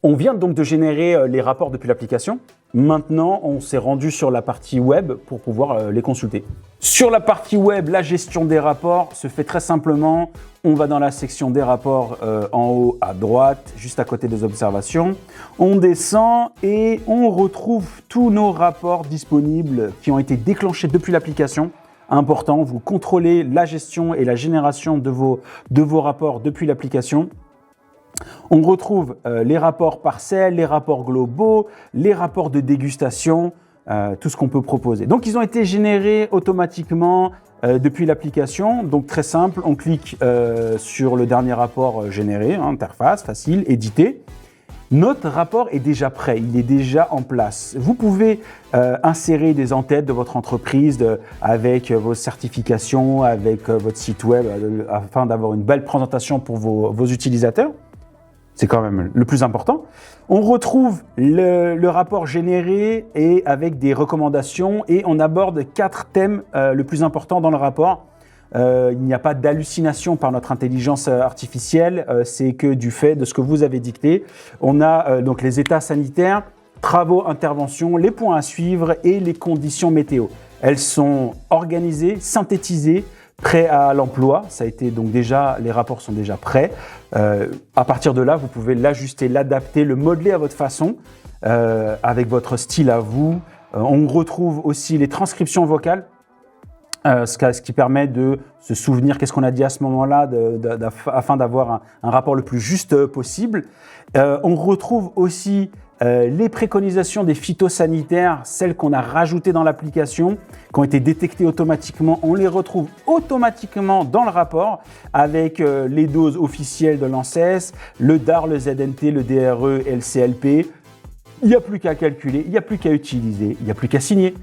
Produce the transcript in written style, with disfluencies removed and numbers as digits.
On vient donc de générer les rapports depuis l'application. Maintenant, on s'est rendu sur la partie web pour pouvoir les consulter. Sur la partie web, la gestion des rapports se fait très simplement. On va dans la section des rapports en haut à droite, juste à côté des observations. On descend et on retrouve tous nos rapports disponibles qui ont été déclenchés depuis l'application. Important, vous contrôlez la gestion et la génération de vos rapports depuis l'application. On retrouve les rapports partiels, les rapports globaux, les rapports de dégustation, tout ce qu'on peut proposer. Donc, ils ont été générés automatiquement depuis l'application. Donc, très simple, on clique sur le dernier rapport généré, interface, facile, éditer. Notre rapport est déjà prêt, il est déjà en place. Vous pouvez insérer des en-têtes de votre entreprise avec vos certifications, avec votre site web, afin d'avoir une belle présentation pour vos utilisateurs. C'est quand même le plus important. On retrouve le rapport généré et avec des recommandations et on aborde 4 thèmes le plus importants dans le rapport. Il n'y a pas d'hallucination par notre intelligence artificielle, c'est que du fait de ce que vous avez dicté. On a donc les états sanitaires, travaux, interventions, les points à suivre et les conditions météo. Elles sont organisées, synthétisées, prêts à l'emploi. Ça a été donc déjà, les rapports sont déjà prêts. À partir de là, vous pouvez l'ajuster, l'adapter, le modeler à votre façon, avec votre style à vous. On retrouve aussi les transcriptions vocales. Ce qui permet de se souvenir qu'est-ce qu'on a dit à ce moment-là afin d'avoir un rapport le plus juste possible. On retrouve aussi les préconisations des phytosanitaires, celles qu'on a rajoutées dans l'application, qui ont été détectées automatiquement. On les retrouve automatiquement dans le rapport avec les doses officielles de l'ANSES, le DAR, le ZNT, le DRE et le CLP. Il n'y a plus qu'à calculer, il n'y a plus qu'à utiliser, il n'y a plus qu'à signer.